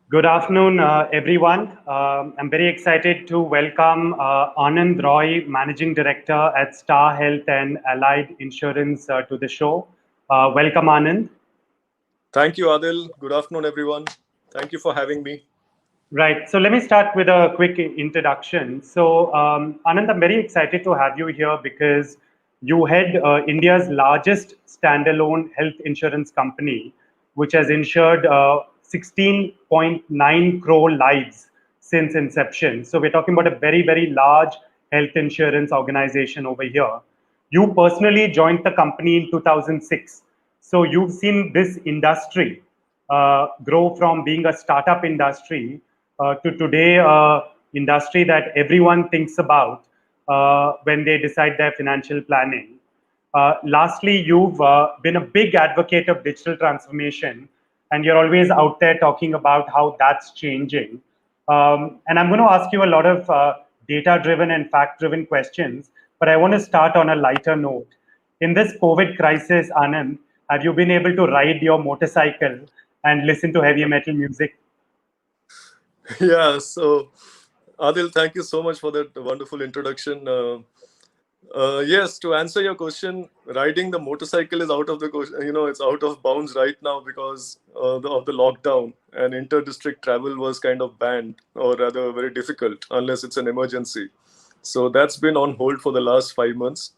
Good afternoon, everyone. I'm very excited to welcome Anand Roy, Managing Director at Star Health and Allied Insurance, to the show. Welcome, Anand. Thank you, Adil. Good afternoon, everyone. Thank you for having me. Right. So let me start with a quick introduction. So, Anand, I'm very excited to have you here because you head India's largest standalone health insurance company, which has insured 16.9 crore lives since inception. So we're talking about a very, very large health insurance organization over here. You personally joined the company in 2006. So you've seen this industry grow from being a startup industry to today industry that everyone thinks about when they decide their financial planning. Lastly, you've been a big advocate of digital transformation, and you're always out there talking about how that's changing. And I'm going to ask you a lot of data-driven and fact-driven questions, but I want to start on a lighter note. In this COVID crisis, Anand, have you been able to ride your motorcycle and listen to heavy metal music? Yeah, so Adil, thank you so much for that wonderful introduction. Yes, to answer your question, riding the motorcycle is out of the question. It's out of bounds right now because of the lockdown, and inter-district travel was kind of banned, or rather, very difficult unless it's an emergency. So that's been on hold for the last 5 months.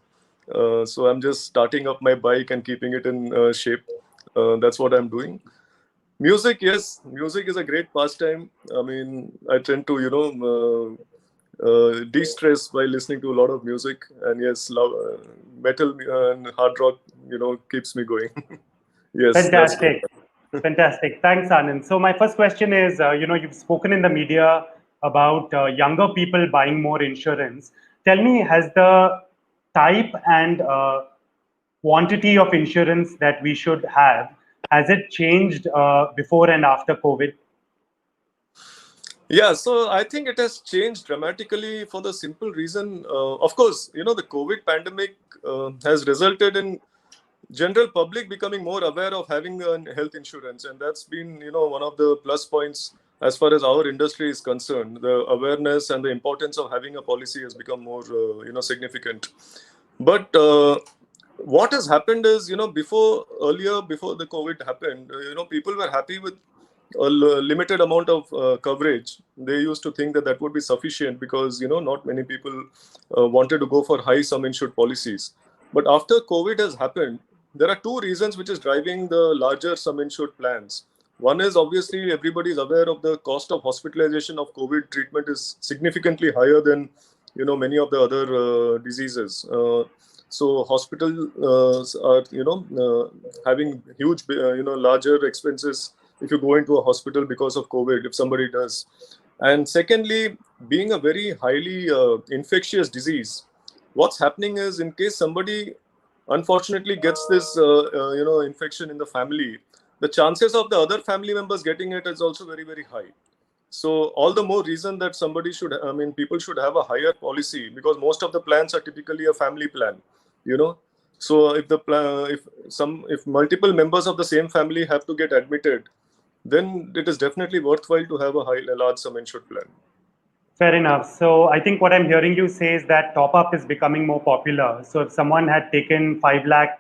So I'm just starting up my bike and keeping it in shape. That's what I'm doing. Music, yes, music is a great pastime. I mean, I tend to, de-stress by listening to a lot of music, and yes, metal and hard rock, keeps me going. Yes, that's true. Fantastic. Fantastic. Thanks, Anand. So my first question is, you've spoken in the media about younger people buying more insurance. Tell me, has the type and quantity of insurance that we should have, has it changed before and after COVID? Yeah, so I think it has changed dramatically for the simple reason, of course, the COVID pandemic has resulted in general public becoming more aware of having a health insurance, and that's been one of the plus points as far as our industry is concerned. The awareness and the importance of having a policy has become more significant. But what has happened is, before the COVID happened, people were happy with a limited amount of coverage. They used to think that that would be sufficient because not many people wanted to go for high sum insured policies. But after COVID has happened, there are two reasons which is driving the larger sum insured plans. One is obviously everybody is aware of the cost of hospitalization of COVID treatment is significantly higher than many of the other diseases. So hospitals are having huge larger expenses if you go into a hospital because of COVID, if somebody does. And secondly, being a very highly infectious disease, what's happening is in case somebody unfortunately gets this infection in the family, the chances of the other family members getting it is also very, very high. So all the more reason that people should have a higher policy, because most of the plans are typically a family plan, you know. So if if multiple members of the same family have to get admitted, then it is definitely worthwhile to have a large sum insured plan. Fair enough. So I think what I'm hearing you say is that top up is becoming more popular. So if someone had taken 5 lakh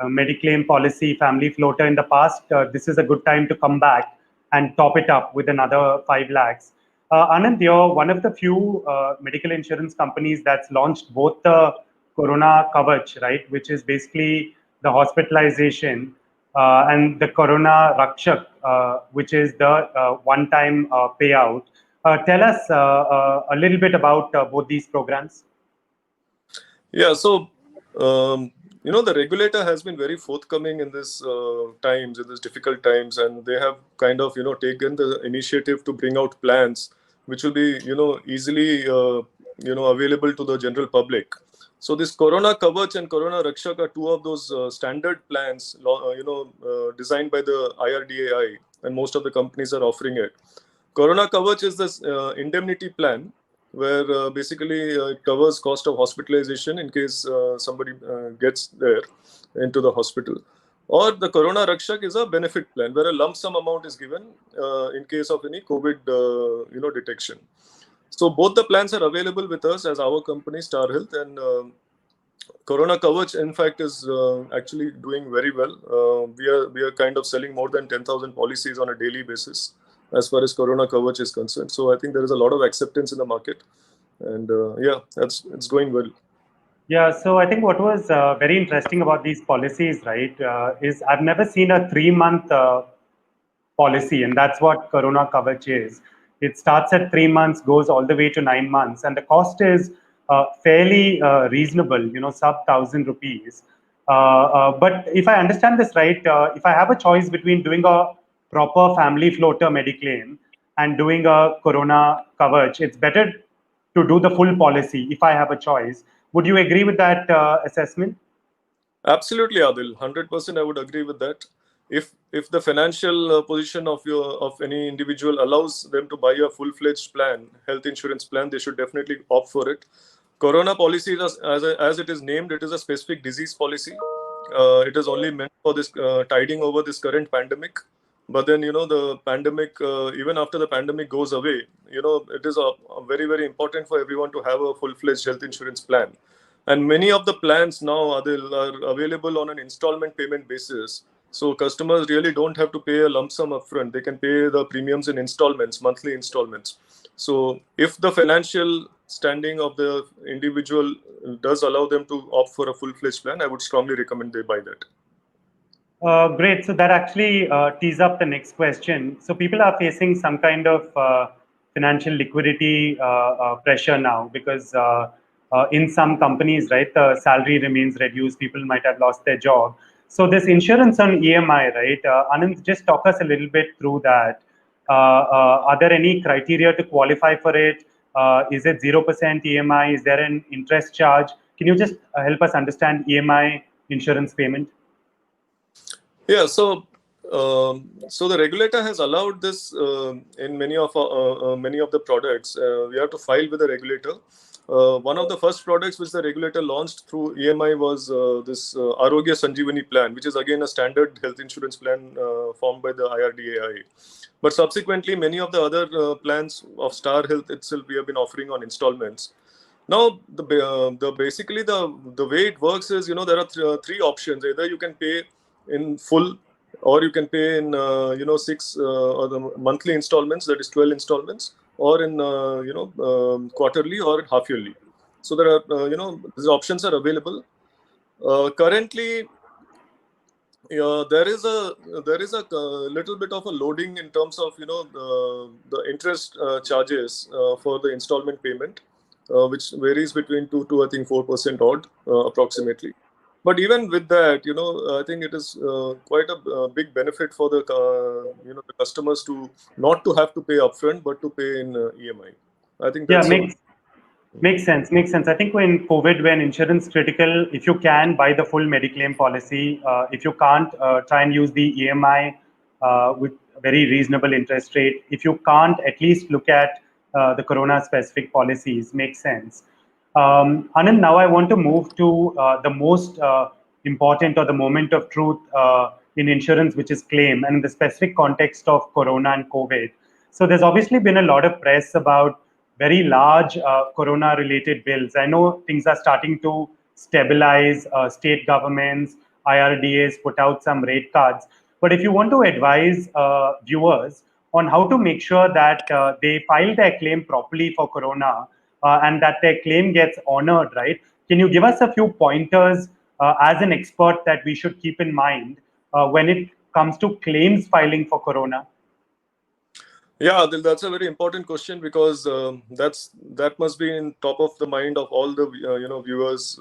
Mediclaim policy family floater in the past, this is a good time to come back and top it up with another 5 lakhs. Anand, you're one of the few medical insurance companies that's launched both the Corona Kavach, right, which is basically the hospitalization, and the Corona Rakshak, which is the one-time payout. Tell us a little bit about both these programs. Yeah, so the regulator has been very forthcoming in this in these difficult times, and they have kind of taken the initiative to bring out plans which will be easily available to the general public. So this Corona Kavach and Corona Rakshak are two of those standard plans, designed by the IRDAI, and most of the companies are offering it. Corona Kavach is this indemnity plan where basically it covers cost of hospitalization in case somebody gets there into the hospital. or the Corona Rakshak is a benefit plan where a lump sum amount is given in case of any COVID detection. So both the plans are available with us as our company Star Health, and Corona Kavach, in fact, is actually doing very well. We are kind of selling more than 10,000 policies on a daily basis as far as Corona Kavach is concerned. So I think there is a lot of acceptance in the market, and it's going well. Yeah, so I think what was very interesting about these policies, right, is I've never seen a 3 month policy, and that's what Corona Kavach is. It starts at 3 months, goes all the way to 9 months, and the cost is fairly reasonable, sub 1,000 rupees. But if I understand this right, if I have a choice between doing a proper family floater Mediclaim and doing a Corona Kavach, it's better to do the full policy if I have a choice. Would you agree with that assessment? Absolutely, Adil. 100% I would agree with that. If the financial position of any individual allows them to buy a full-fledged plan, health insurance plan, they should definitely opt for it. Corona policy, as it is named, it is a specific disease policy. It is only meant for this tiding over this current pandemic. But then, the pandemic, even after the pandemic goes away, it is a very, very important for everyone to have a full-fledged health insurance plan. And many of the plans now are available on an installment payment basis. So customers really don't have to pay a lump sum upfront. They can pay the premiums in installments, monthly installments. So if the financial standing of the individual does allow them to opt for a full-fledged plan, I would strongly recommend they buy that. Great. So that actually tees up the next question. So people are facing some kind of financial liquidity pressure now because in some companies, right, the salary remains reduced. People might have lost their job. So this insurance on EMI, right? Anand, just talk us a little bit through that. Are there any criteria to qualify for it? Is it 0% EMI? Is there an interest charge? Can you just help us understand EMI insurance payment? Yeah, so the regulator has allowed this in many of the products. We have to file with the regulator. One of the first products which the regulator launched through EMI was this Arogya Sanjeevani plan, which is again a standard health insurance plan formed by the IRDAI. But subsequently, many of the other plans of Star Health itself we have been offering on installments. Now, basically the way it works is, there are three options. Either you can pay in full, or you can pay in six or the monthly installments, that is 12 installments, or in quarterly or half yearly. So there are these options are available. Currently, there is a little bit of a loading in terms of the interest charges for the installment payment, which varies between 2 to I think 4% odd approximately. But even with that, I think it is quite a big benefit for the the customers to not to have to pay upfront, but to pay in EMI. I think Yeah, that's a makes sense. Makes sense. I think when COVID, when insurance critical, if you can buy the full Mediclaim policy, if you can't, try and use the EMI with very reasonable interest rate. If you can't, at least look at the Corona specific policies. Makes sense. Anand, now I want to move to the most important or the moment of truth in insurance, which is claim, and in the specific context of Corona and COVID. So there's obviously been a lot of press about very large corona related bills. I know things are starting to stabilize. State governments, IRDAs put out some rate cards. But if you want to advise viewers on how to make sure that they file their claim properly for corona and that their claim gets honored, right? Can you give us a few pointers as an expert that we should keep in mind when it comes to claims filing for corona? Yeah, that's a very important question because that must be in top of the mind of all the viewers.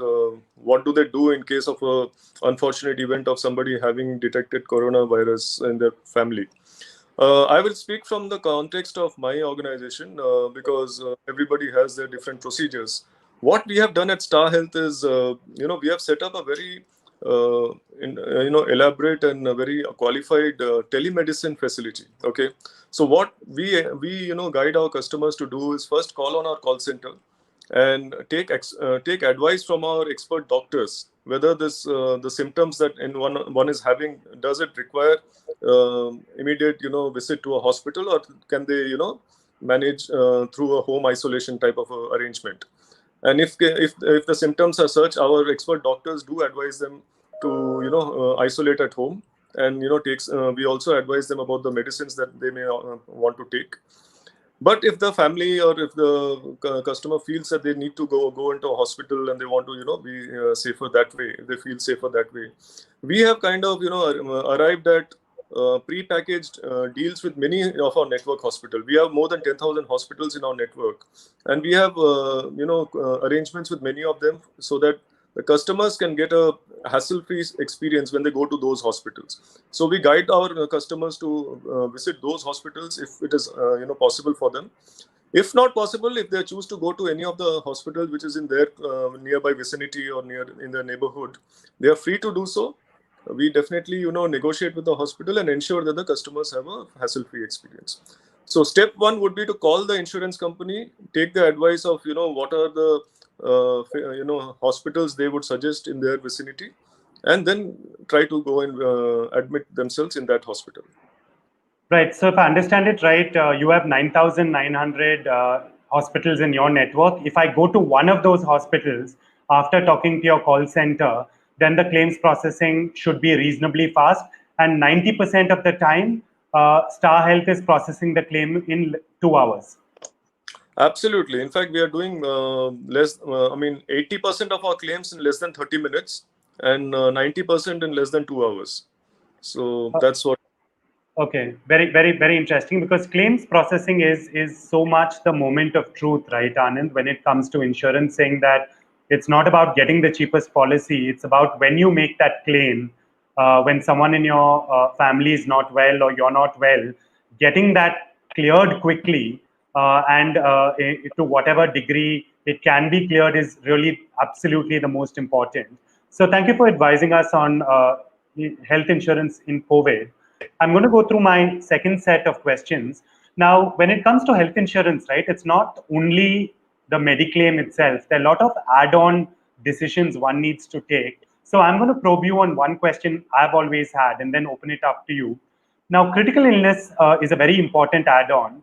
What do they do in case of a unfortunate event of somebody having detected coronavirus in their family? I will speak from the context of my organization because everybody has their different procedures. What we have done at Star Health is, we have set up a very elaborate and a very qualified telemedicine facility. Okay, so what we guide our customers to do is first call on our call center and take advice from our expert doctors, whether this the symptoms that one is having, does it require immediate visit to a hospital, or can they manage through a home isolation type of arrangement. And if the symptoms are such, our expert doctors do advise them to isolate at home, and takes we also advise them about the medicines that they may want to take. But if the family or if the customer feels that they need to go into a hospital and they want to be safer that way, if they feel safer that way, we have kind of arrived at pre-packaged deals with many of our network hospitals. We have more than 10,000 hospitals in our network, and we have arrangements with many of them so that the customers can get a hassle-free experience when they go to those hospitals. So we guide our customers to visit those hospitals if it is possible for them. If not possible, if they choose to go to any of the hospitals which is in their nearby vicinity or in their neighborhood, they are free to do so. We definitely negotiate with the hospital and ensure that the customers have a hassle-free experience. So step one would be to call the insurance company, take the advice of what are the hospitals they would suggest in their vicinity, and then try to go and admit themselves in that hospital. Right. So if I understand it right, you have 9,900 hospitals in your network. If I go to one of those hospitals after talking to your call center, then the claims processing should be reasonably fast. And 90% of the time, Star Health is processing the claim in 2 hours. Absolutely. In fact, we are doing 80% of our claims in less than 30 minutes and 90% in less than 2 hours. So that's what. Okay, very, very, very interesting, because claims processing is so much the moment of truth, right, Anand, when it comes to insurance, saying that it's not about getting the cheapest policy. It's about when you make that claim, when someone in your family is not well or you're not well, getting that cleared quickly and to whatever degree it can be cleared is really absolutely the most important. So thank you for advising us on health insurance in COVID. I'm going to go through my second set of questions. Now, when it comes to health insurance, right, it's not only the Mediclaim itself. There are a lot of add-on decisions one needs to take. So I'm going to probe you on one question I've always had and then open it up to you. Now, critical illness is a very important add-on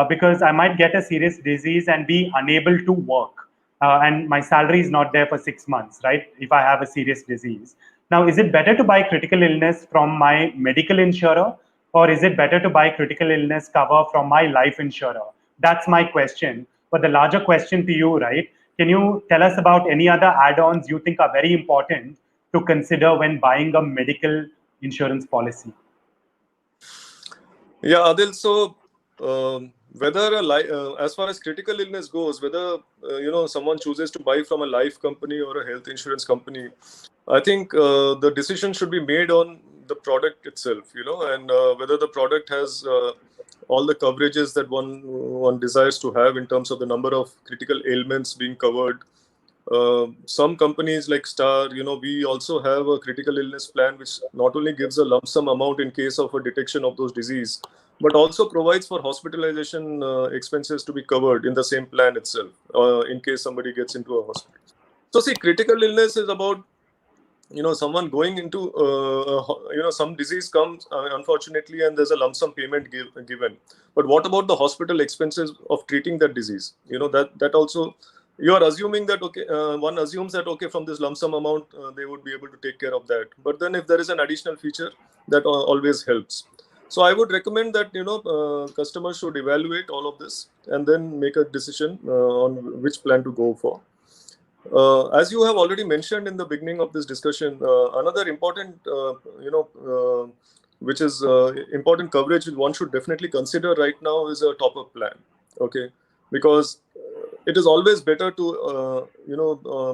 because I might get a serious disease and be unable to work. And my salary is not there for 6 months, right, if I have a serious disease. Now, is it better to buy critical illness from my medical insurer, or is it better to buy critical illness cover from my life insurer? That's my question. But the larger question to you, right, can you tell us about any other add-ons you think are very important to consider when buying a medical insurance policy? Yeah, Adil. So whether as far as critical illness goes, whether someone chooses to buy from a life company or a health insurance company, I think the decision should be made on the product itself, and whether the product has all the coverages that one desires to have in terms of the number of critical ailments being covered. Some companies like Star, we also have a critical illness plan which not only gives a lump sum amount in case of a detection of those disease, but also provides for hospitalization expenses to be covered in the same plan itself in case somebody gets into a hospital. So see, critical illness is about someone going into some disease comes unfortunately, and there's a lump sum payment given. But what about the hospital expenses of treating that disease? That also, you are assuming that one assumes that from this lump sum amount they would be able to take care of that. But then if there is an additional feature, that always helps. So I would recommend that customers should evaluate all of this and then make a decision on which plan to go for. As you have already mentioned in the beginning of this discussion, another important, which is important coverage one should definitely consider right now is a top-up plan. Okay, because it is always better to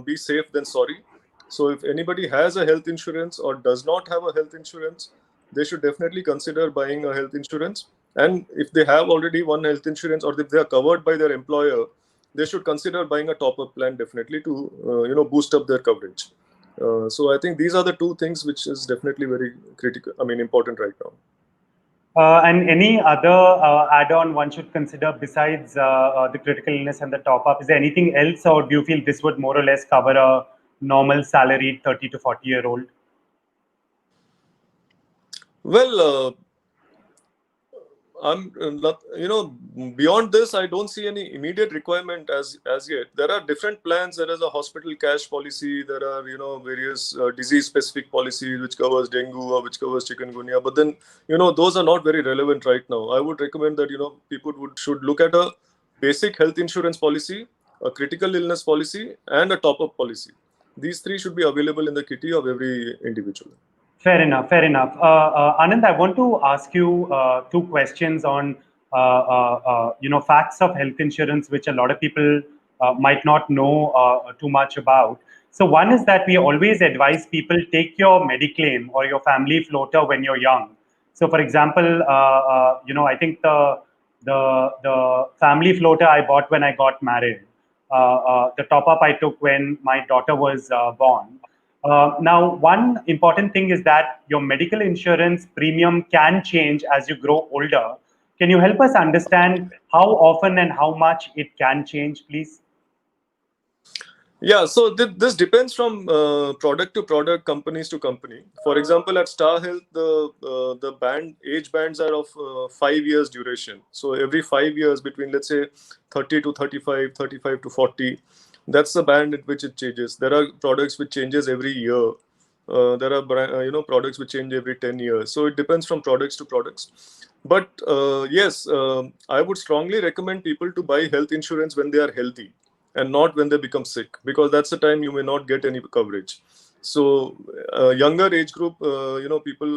be safe than sorry. So if anybody has a health insurance or does not have a health insurance, they should definitely consider buying a health insurance. And if they have already one health insurance, or if they are covered by their employer, they should consider buying a top-up plan definitely to boost up their coverage. So I think these are the two things which is definitely very critical. Important right now. And any other add-on one should consider besides the critical illness and the top-up? Is there anything else, or do you feel this would more or less cover a normal salaried 30 to 40-year-old? Well, I'm not, beyond this, I don't see any immediate requirement as yet. There are different plans. There is a hospital cash policy. There are, various disease-specific policies which covers dengue or which covers chikungunya. But then, those are not very relevant right now. I would recommend that, people should look at a basic health insurance policy, a critical illness policy, and a top-up policy. These three should be available in the kitty of every individual. Fair enough. Fair enough. Anand, I want to ask you two questions on facts of health insurance, which a lot of people might not know too much about. So one is that we always advise people take your Mediclaim or your family floater when you're young. So, for example, I think the family floater I bought when I got married, the top up I took when my daughter was born. Now, one important thing is that your medical insurance premium can change as you grow older. Can you help us understand how often and how much it can change, please? Yeah, so this depends from product to product, companies to company. For example, at Star Health, the age bands are of 5 years duration. So every 5 years between, let's say, 30 to 35, 35 to 40, that's the band at which it changes. There are products which changes every year. There are products which change every 10 years. So it depends from products to products. But yes, I would strongly recommend people to buy health insurance when they are healthy and not when they become sick, because that's the time you may not get any coverage. So younger age group, people,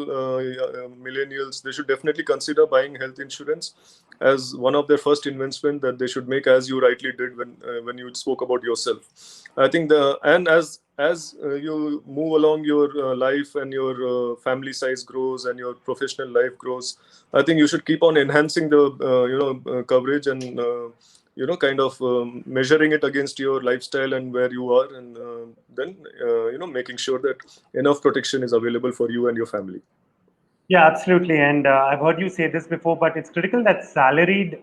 millennials, they should definitely consider buying health insurance as one of their first investment that they should make, as you rightly did when you spoke about yourself. I think as you move along your life and your family size grows and your professional life grows, I think you should keep on enhancing the coverage and kind of measuring it against your lifestyle and where you are, and then making sure that enough protection is available for you and your family. Yeah, absolutely. And I've heard you say this before, but it's critical that salaried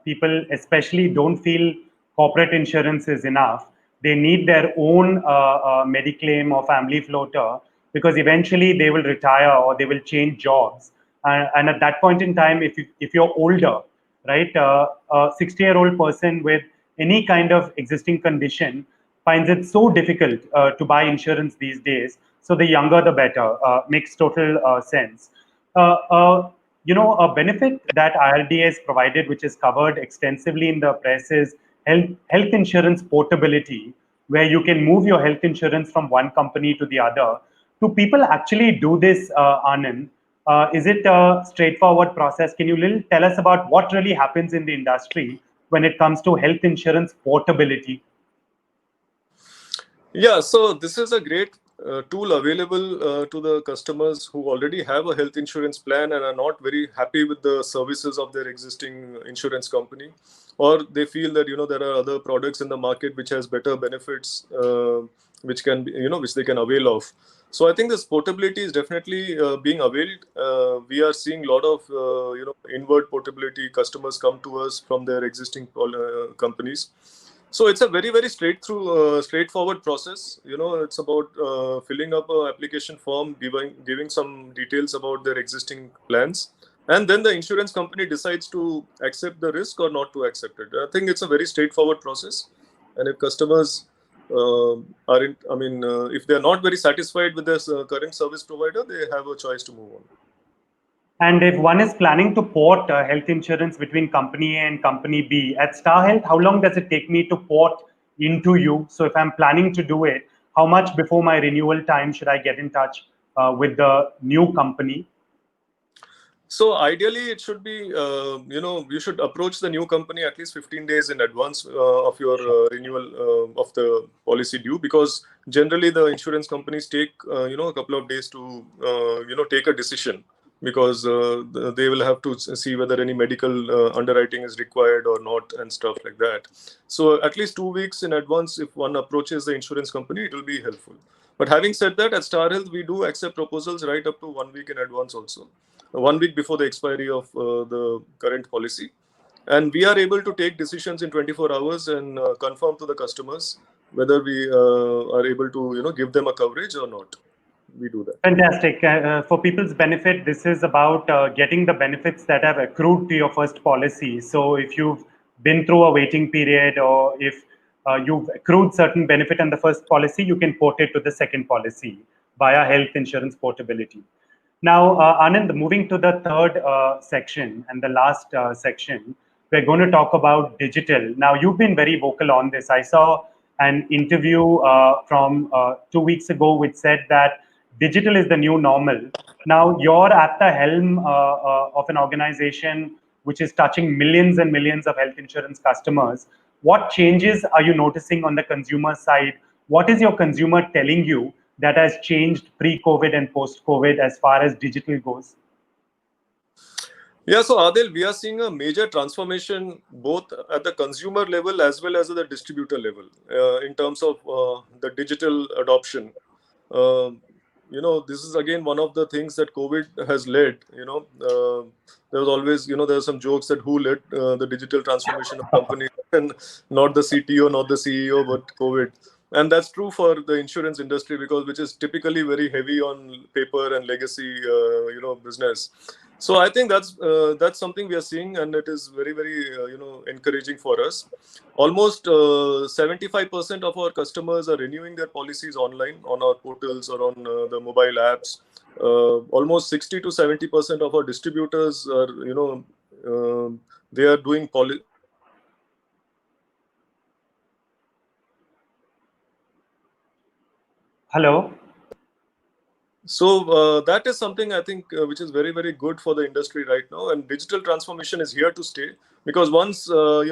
people, especially, don't feel corporate insurance is enough. They need their own Mediclaim or family floater, because eventually they will retire or they will change jobs. And at that point in time, if you're older, right, a 60-year-old person with any kind of existing condition finds it so difficult to buy insurance these days. So the younger, the better. Makes total sense. A benefit that IRDA has provided, which is covered extensively in the press, is health insurance portability, where you can move your health insurance from one company to the other. Do people actually do this, Anand? Is it a straightforward process? Can you tell us about what really happens in the industry when it comes to health insurance portability? Yeah, so this is a great tool available to the customers who already have a health insurance plan and are not very happy with the services of their existing insurance company, or they feel that there are other products in the market which has better benefits, which can be, which they can avail of. So I think this portability is definitely being availed. We are seeing a lot of inward portability customers come to us from their existing companies. So it's a very, very straightforward process. It's about filling up an application form, giving some details about their existing plans, and then the insurance company decides to accept the risk or not to accept it. I think it's a very straightforward process, and if customers aren't, if they're not very satisfied with their current service provider, they have a choice to move on. And if one is planning to port health insurance between company A and company B, at Star Health, how long does it take me to port into you? So if I'm planning to do it, how much before my renewal time should I get in touch with the new company? So ideally, it should be, you should approach the new company at least 15 days in advance of your renewal of the policy due, because generally the insurance companies take, a couple of days to, take a decision, because they will have to see whether any medical underwriting is required or not and stuff like that. So at least 2 weeks in advance, if one approaches the insurance company, it will be helpful. But having said that, at Star Health, we do accept proposals right up to 1 week in advance also. 1 week before the expiry of the current policy. and we are able to take decisions in 24 hours and confirm to the customers whether we are able to give them a coverage or not. We do that. Fantastic. For people's benefit, this is about getting the benefits that have accrued to your first policy. So, if you've been through a waiting period, or if you've accrued certain benefit in the first policy, you can port it to the second policy via health insurance portability. Now, Anand, moving to the third section and the last section, we're going to talk about digital. Now, you've been very vocal on this. I saw an interview from 2 weeks ago which said that digital is the new normal. Now, you're at the helm of an organization which is touching millions and millions of health insurance customers. What changes are you noticing on the consumer side? What is your consumer telling you that has changed pre-COVID and post-COVID as far as digital goes? Yeah, so Adil, we are seeing a major transformation both at the consumer level as well as at the distributor level in terms of the digital adoption. This is again one of the things that COVID has led. There was always, there are some jokes that who led the digital transformation of companies, and not the CTO, not the CEO, but COVID. And that's true for the insurance industry, because which is typically very heavy on paper and legacy, business. So I think that's something we are seeing, and it is very, very encouraging for us. Almost 75% of our customers are renewing their policies online on our portals or on the mobile apps. Almost 60 to 70% of our distributors are, they are doing Hello. So that is something I think which is very, very good for the industry right now, and digital transformation is here to stay, because once the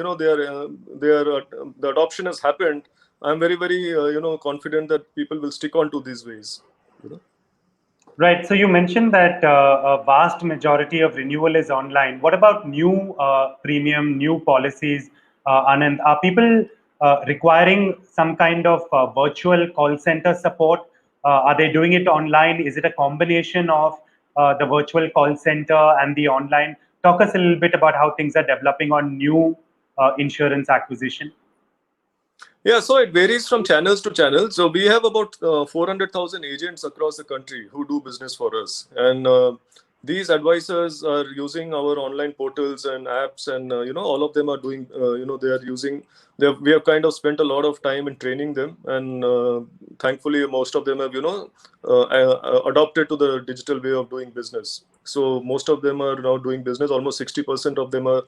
adoption has happened, I'm very, very confident that people will stick on to these ways. Right. So you mentioned that a vast majority of renewal is online. What about new premium, new policies, Anand? Are people requiring some kind of virtual call center support? Are they doing it online? Is it a combination of the virtual call center and the online? Talk us a little bit about how things are developing on new insurance acquisition. Yeah, so it varies from channels to channels. So we have about 400,000 agents across the country who do business for us. And these advisors are using our online portals and apps, and all of them are doing, they are using. We have kind of spent a lot of time in training them, and thankfully most of them have adopted to the digital way of doing business. So most of them are now doing business. Almost 60% of them are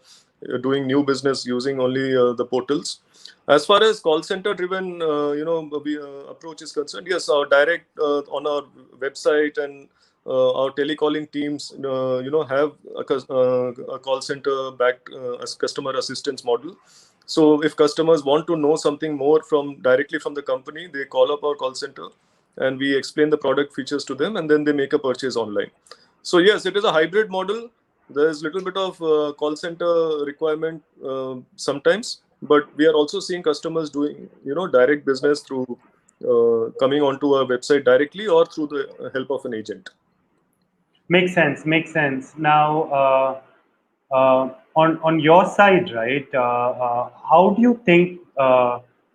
doing new business using only the portals. As far as call center driven approach is concerned, yes, our direct on our website and our telecalling teams have a call center backed as customer assistance model. So if customers want to know something more directly from the company, they call up our call center and we explain the product features to them, and then they make a purchase online. So yes, it is a hybrid model. There's a little bit of call center requirement sometimes, but we are also seeing customers doing direct business through coming onto our website directly or through the help of an agent. Makes sense. Makes sense. Now, on your side, right? How do you think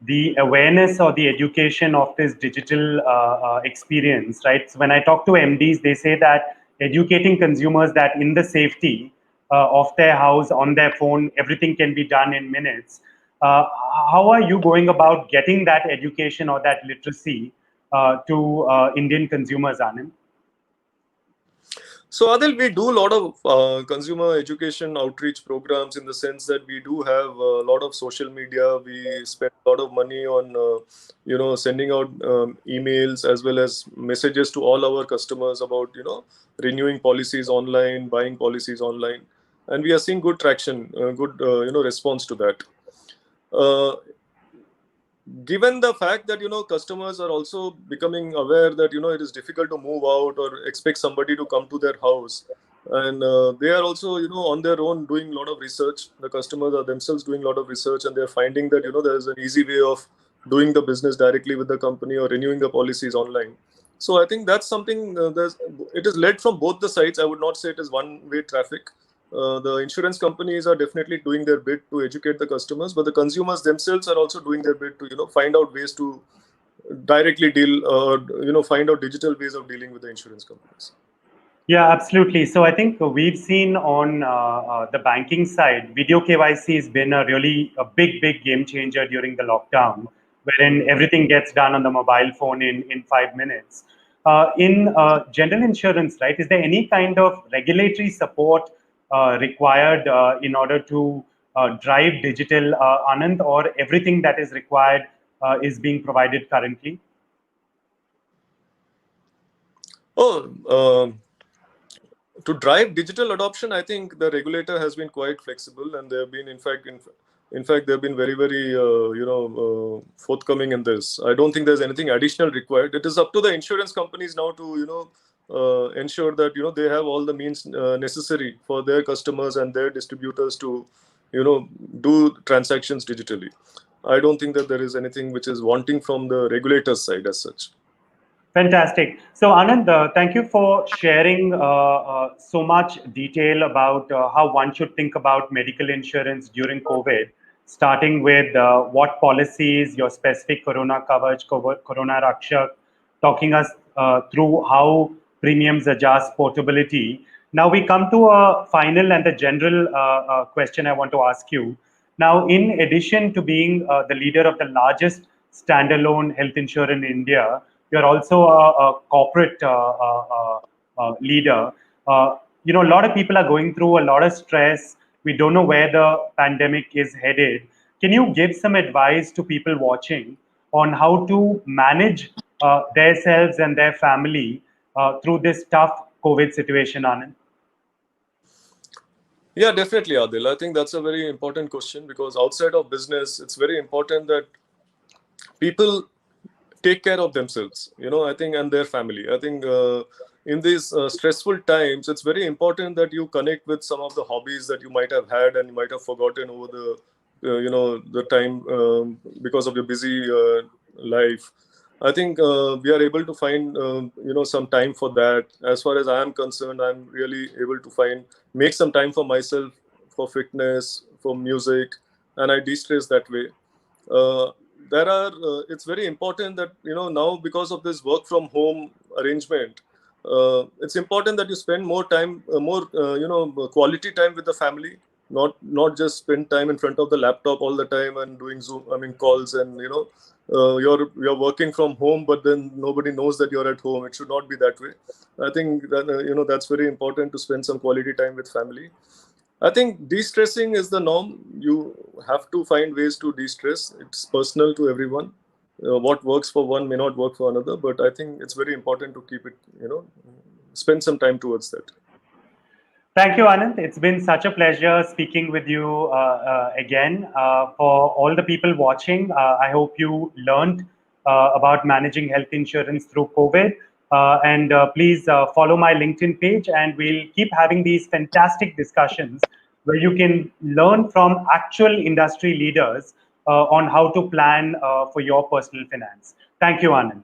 the awareness or the education of this digital experience, right? So when I talk to MDs, they say that educating consumers that in the safety of their house, on their phone, everything can be done in minutes. How are you going about getting that education or that literacy to Indian consumers, Anand? So Adil, we do a lot of consumer education outreach programs, in the sense that we do have a lot of social media. We spend a lot of money on, sending out emails as well as messages to all our customers about, renewing policies online, buying policies online. And we are seeing good traction, good, response to that. Given the fact that customers are also becoming aware that it is difficult to move out or expect somebody to come to their house, and they are also on their own doing a lot of research. The customers are themselves doing a lot of research, and they're finding that there is an easy way of doing the business directly with the company or renewing the policies online. So I think that's something it is led from both the sides. I would not say it is one way traffic. The insurance companies are definitely doing their bit to educate the customers, but the consumers themselves are also doing their bit to find out ways to directly deal, find out digital ways of dealing with the insurance companies. Yeah, absolutely. So I think we've seen on the banking side, video KYC has been a big game changer during the lockdown, wherein everything gets done on the mobile phone in 5 minutes. In general insurance, right, is there any kind of regulatory support required in order to drive digital, Anand, or everything that is required is being provided currently? Oh, to drive digital adoption, I think the regulator has been quite flexible, and they have been, in fact, they've been very, forthcoming in this. I don't think there's anything additional required. It is up to the insurance companies now to, ensure that they have all the means necessary for their customers and their distributors to, do transactions digitally. I don't think that there is anything which is wanting from the regulator's side as such. Fantastic. So, Anand, thank you for sharing so much detail about how one should think about medical insurance during COVID, starting with what policies, your specific Corona coverage, Corona Rakshak, talking us through how premiums adjust portability. Now we come to a final and a general question I want to ask you. Now, in addition to being the leader of the largest standalone health insurer in India, you're also a corporate leader. A lot of people are going through a lot of stress. We don't know where the pandemic is headed. Can you give some advice to people watching on how to manage themselves and their family through this tough COVID situation, Anand? Yeah, definitely, Adil. I think that's a very important question, because outside of business, it's very important that people take care of themselves, I think, and their family. I think in these stressful times, it's very important that you connect with some of the hobbies that you might have had and you might have forgotten over the time, because of your busy life. I think we are able to find some time for that. As far as I am concerned, I'm really able to make some time for myself, for fitness, for music, and I de-stress that way. It's very important that now, because of this work from home arrangement, it's important that you spend more time, more quality time with the family, not just spend time in front of the laptop all the time and doing Zoom calls, and you're working from home, but then nobody knows that you're at home. It should not be that way. I think that that's very important, to spend some quality time with family. I think de-stressing is the norm. You have to find ways to de-stress. It's personal to everyone. What works for one may not work for another, but I think it's very important to keep it, spend some time towards that. Thank you, Anand. It's been such a pleasure speaking with you again. For all the people watching, I hope you learned about managing health insurance through COVID. And please follow my LinkedIn page, and we'll keep having these fantastic discussions where you can learn from actual industry leaders on how to plan for your personal finance. Thank you, Anand.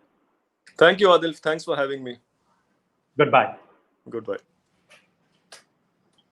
Thank you, Adil. Thanks for having me. Goodbye. Goodbye.